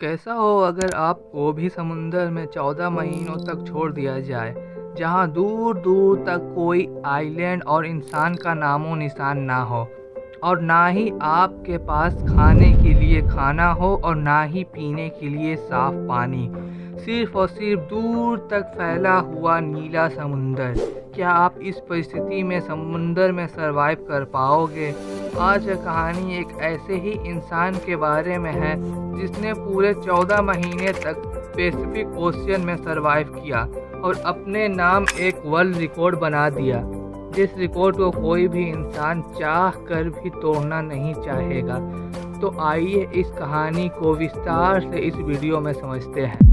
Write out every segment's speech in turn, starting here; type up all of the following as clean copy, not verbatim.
कैसा हो अगर आपको भी समुंदर में 14 महीनों तक छोड़ दिया जाए, जहां दूर दूर तक कोई आइलैंड और इंसान का नामो निशान ना हो, और ना ही आपके पास खाने के लिए खाना हो और ना ही पीने के लिए साफ पानी, सिर्फ और सिर्फ दूर तक फैला हुआ नीला समुंदर। क्या आप इस परिस्थिति में समुंदर में सरवाइव कर पाओगे? आज का कहानी एक ऐसे ही इंसान के बारे में है जिसने पूरे 14 महीने तक पैसिफिक ओशियन में सरवाइव किया और अपने नाम एक वर्ल्ड रिकॉर्ड बना दिया, जिस रिकॉर्ड को कोई भी इंसान चाह कर भी तोड़ना नहीं चाहेगा। तो आइए इस कहानी को विस्तार से इस वीडियो में समझते हैं।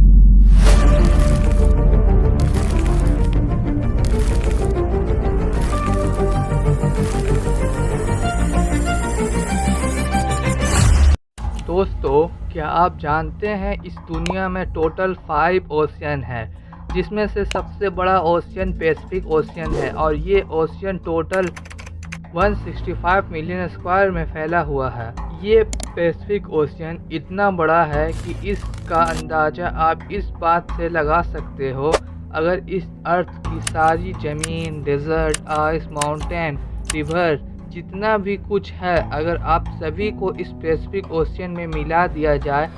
दोस्तों, क्या आप जानते हैं इस दुनिया में टोटल 5 ओशियन है, जिसमें से सबसे बड़ा ओशियन पैसिफिक ओशियन है और ये ओशियन टोटल 165 मिलियन स्क्वायर में फैला हुआ है। ये पैसिफिक ओशियन इतना बड़ा है कि इसका अंदाज़ा आप इस बात से लगा सकते हो, अगर इस अर्थ की सारी ज़मीन, डेजर्ट, आइस, माउंटेन, रिवर, जितना भी कुछ है, अगर आप सभी को इस पैसिफिक ओशियन में मिला दिया जाए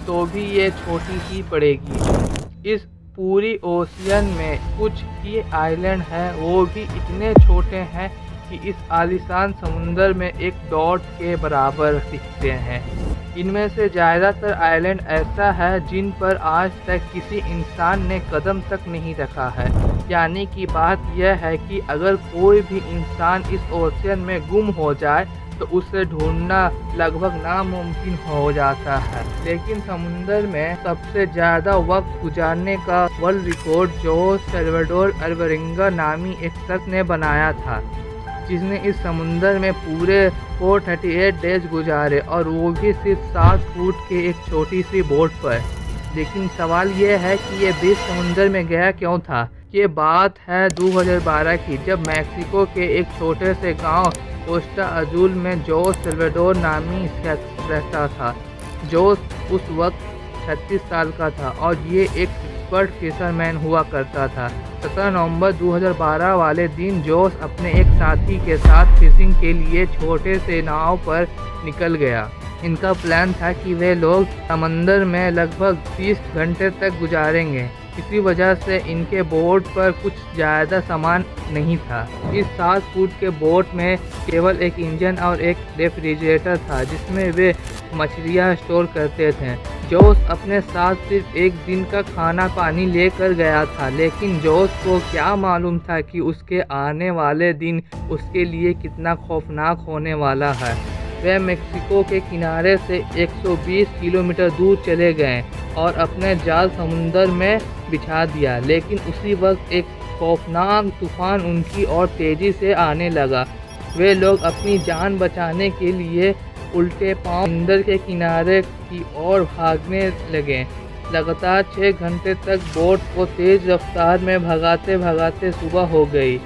तो भी ये छोटी ही पड़ेगी। इस पूरी ओशियन में कुछ ही आइलैंड हैं, वो भी इतने छोटे हैं कि इस आलीशान समुंदर में एक डॉट के बराबर दिखते हैं। इनमें से ज़्यादातर आइलैंड ऐसा है जिन पर आज तक किसी इंसान ने कदम तक नहीं रखा है। यानी कि बात यह है कि अगर कोई भी इंसान इस ओशियन में गुम हो जाए तो उसे ढूंढना लगभग नामुमकिन हो जाता है। लेकिन समुंदर में सबसे ज़्यादा वक्त गुजारने का वर्ल्ड रिकॉर्ड जोस सल्वाडोर अल्वारेगा नामी एक शख्स ने बनाया था, जिसने इस समुंदर में पूरे 438 डेज गुजारे, और वो भी सिर्फ 7 फुट के एक छोटी सी बोट पर। लेकिन सवाल ये है कि ये बीच समुंदर में गया क्यों था। ये बात है 2012 की, जब मैक्सिको के एक छोटे से गांव कोस्टा अजूल में जोस सल्वाडोर नामी शख्स रहता था। जोस उस वक्त 36 साल का था और ये एक एक्सपर्ट फिशरमैन हुआ करता था। 17 नवंबर 2012 वाले दिन जोस अपने एक साथी के साथ फिशिंग के लिए छोटे से नाव पर निकल गया। इनका प्लान था कि वे लोग समंदर में लगभग 30 घंटे तक गुजारेंगे। इसी वजह से इनके बोट पर कुछ ज़्यादा सामान नहीं था। इस 7 फुट के बोट में केवल एक इंजन और एक रेफ्रिजरेटर था, जिसमें वे मछलियाँ स्टोर करते थे। जोस अपने साथ सिर्फ एक दिन का खाना पानी लेकर गया था, लेकिन जोस को क्या मालूम था कि उसके आने वाले दिन उसके लिए कितना खौफनाक होने वाला है। वे मेक्सिको के किनारे से 120 किलोमीटर दूर चले गए और अपने जाल समुंदर में बिछा दिया। लेकिन उसी वक्त एक खौफनाक तूफान उनकी ओर तेज़ी से आने लगा। वे लोग अपनी जान बचाने के लिए उल्टे पांव समुंदर के किनारे की ओर भागने लगे। लगातार 6 घंटे तक बोट को तेज़ रफ्तार में भगाते भगाते सुबह हो गई।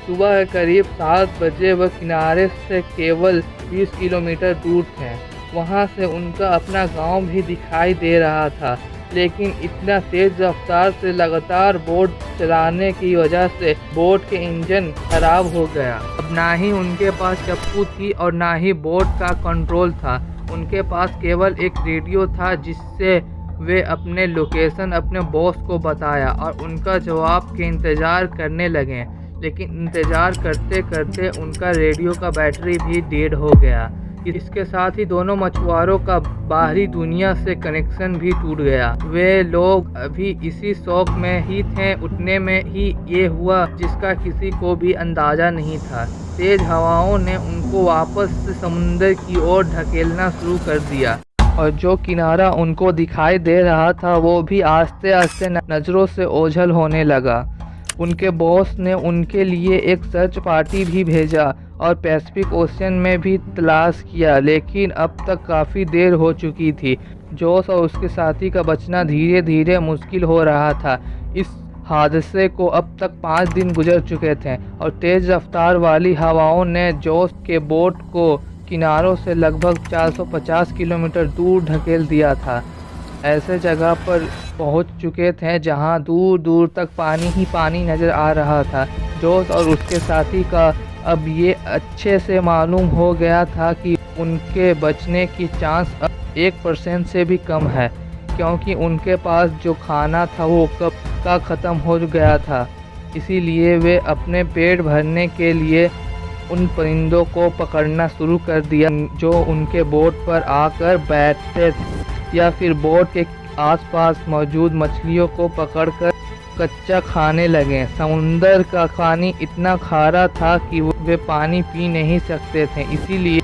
सुबह करीब 7 बजे वह किनारे से केवल 20 किलोमीटर दूर थे। वहां से उनका अपना गांव भी दिखाई दे रहा था, लेकिन इतना तेज़ रफ्तार से लगातार बोट चलाने की वजह से बोट के इंजन खराब हो गया। अब ना ही उनके पास चप्पू थी और ना ही बोट का कंट्रोल था। उनके पास केवल एक रेडियो था, जिससे वे अपने लोकेशन अपने बॉस को बताया और उनका जवाब के इंतज़ार करने लगे। लेकिन इंतज़ार करते करते उनका रेडियो का बैटरी भी डेड हो गया। इसके साथ ही दोनों मछुआरों का बाहरी दुनिया से कनेक्शन भी टूट गया। वे लोग अभी इसी शौक में ही थे, उठने में ही ये हुआ जिसका किसी को भी अंदाज़ा नहीं था। तेज़ हवाओं ने उनको वापस से समुंदर की ओर ढकेलना शुरू कर दिया, और जो किनारा उनको दिखाई दे रहा था वो भी आस्ते आस्ते नज़रों से ओझल होने लगा। उनके बॉस ने उनके लिए एक सर्च पार्टी भी भेजा और पैसिफिक ओशियन में भी तलाश किया, लेकिन अब तक काफ़ी देर हो चुकी थी। जोस और उसके साथी का बचना धीरे धीरे मुश्किल हो रहा था। इस हादसे को अब तक 5 दिन गुजर चुके थे और तेज़ रफ्तार वाली हवाओं ने जोस के बोट को किनारों से लगभग 450 किलोमीटर दूर ढकेल दिया था। ऐसे जगह पर पहुंच चुके थे जहां दूर दूर तक पानी ही पानी नज़र आ रहा था। जोश और उसके साथी का अब ये अच्छे से मालूम हो गया था कि उनके बचने की चांस अब 1% से भी कम है, क्योंकि उनके पास जो खाना था वो कब का ख़त्म हो गया था। इसीलिए वे अपने पेट भरने के लिए उन परिंदों को पकड़ना शुरू कर दिया जो उनके बोट पर आकर बैठते या फिर बोट के आसपास मौजूद मछलियों को पकड़कर कच्चा खाने लगे। समुंदर का पानी इतना खारा था कि वे पानी पी नहीं सकते थे, इसीलिए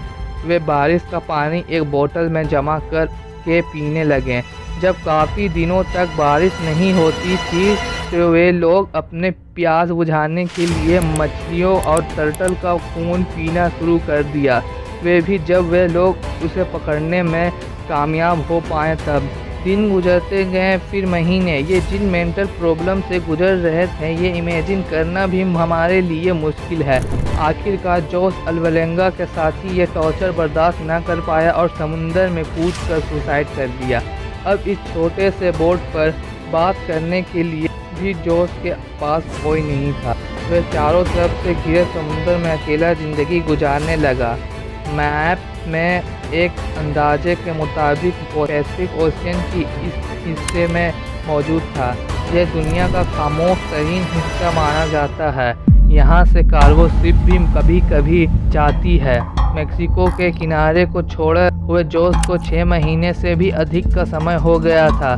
वे बारिश का पानी एक बोतल में जमा कर के पीने लगे। जब काफ़ी दिनों तक बारिश नहीं होती थी तो वे लोग अपने प्यास बुझाने के लिए मछलियों और टर्टल का खून पीना शुरू कर दिया। वे भी जब वे लोग उसे पकड़ने में कामयाब हो पाए तब। दिन गुजरते गए, फिर महीने। ये जिन मेंटल प्रॉब्लम से गुजर रहे थे ये इमेजिन करना भी हमारे लिए मुश्किल है। आखिरकार जोश अल्वलेंगा के साथी ये टॉर्चर बर्दाश्त न कर पाया और समुंदर में कूद कर सुसाइड कर दिया। अब इस छोटे से बोट पर बात करने के लिए भी जोश के पास कोई नहीं था। वह चारों तरफ से घिरे समुंदर में अकेला ज़िंदगी गुजारने लगा। मैप में एक अंदाजे के मुताबिक पैसिफिक ओशियन की इस हिस्से में मौजूद था। यह दुनिया का खामोश तरीन हिस्सा माना जाता है। यहाँ से कार्गो शिप भी कभी कभी जाती है। मेक्सिको के किनारे को छोड़े हुए जोश को 6 महीने से भी अधिक का समय हो गया था।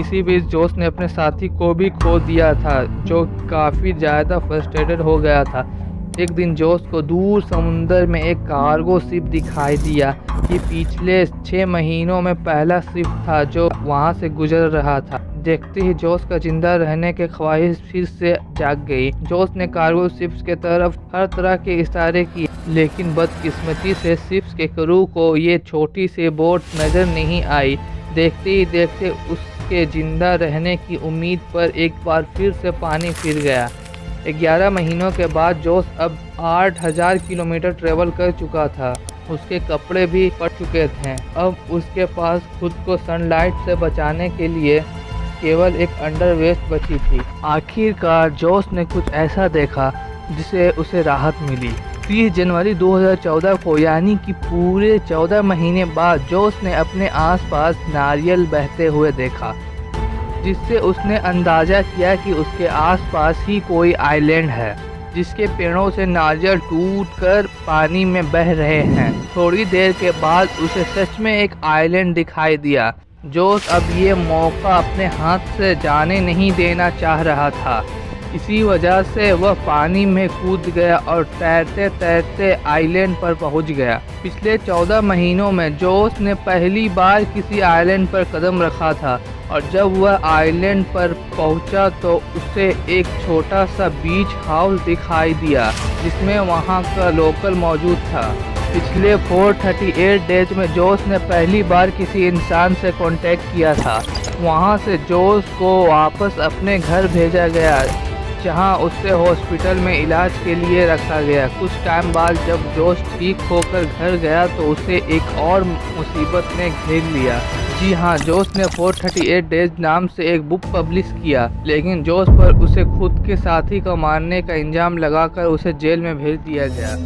इसी बीच जोश ने अपने साथी को भी खो दिया था, जो काफ़ी ज़्यादा फ्रस्ट्रेटेड हो गया था। एक दिन जोश को दूर समुंदर में एक कार्गो शिप दिखाई दिया। ये पिछले 6 महीनों में पहला शिप था जो वहां से गुजर रहा था। देखते ही जोश का जिंदा रहने के ख्वाहिश फिर से जाग गई। जोश ने कार्गो शिप्स के तरफ हर तरह के इशारे किए, लेकिन बदकिस्मती से शिप्स के क्रू को ये छोटी सी बोट नज़र नहीं आई। देखते ही देखते उसके जिंदा रहने की उम्मीद पर एक बार फिर से पानी फिर गया। 11 महीनों के बाद जोश अब 8000 किलोमीटर ट्रेवल कर चुका था। उसके कपड़े भी पड़ चुके थे। अब उसके पास खुद को सनलाइट से बचाने के लिए केवल एक अंडरवेस्ट बची थी। आखिरकार जोश ने कुछ ऐसा देखा जिसे उसे राहत मिली। 30 जनवरी 2014 को, यानी कि पूरे 14 महीने बाद, जोश ने अपने आसपास नारियल बहते हुए देखा, जिससे उसने अंदाज़ा किया कि उसके आसपास ही कोई आइलैंड है जिसके पेड़ों से नारियल टूटकर पानी में बह रहे हैं। थोड़ी देर के बाद उसे सच में एक आइलैंड दिखाई दिया। जोश अब ये मौका अपने हाथ से जाने नहीं देना चाह रहा था। इसी वजह से वह पानी में कूद गया और तैरते तैरते आइलैंड पर पहुंच गया। पिछले 14 महीनों में जोश ने पहली बार किसी आइलैंड पर कदम रखा था, और जब वह आइलैंड पर पहुंचा तो उसे एक छोटा सा बीच हाउस दिखाई दिया जिसमें वहां का लोकल मौजूद था। पिछले 438 डेज में जोश ने पहली बार किसी इंसान से कांटेक्ट किया था। वहां से जोश को वापस अपने घर भेजा गया, जहां उसे हॉस्पिटल में इलाज के लिए रखा गया। कुछ टाइम बाद जब जोश ठीक होकर घर गया तो उसे एक और मुसीबत ने घेर लिया। जी हाँ, जोश ने 438 डेज नाम से एक बुक पब्लिश किया, लेकिन जोश पर उसे खुद के साथी को मारने का इल्जाम लगाकर उसे जेल में भेज दिया गया।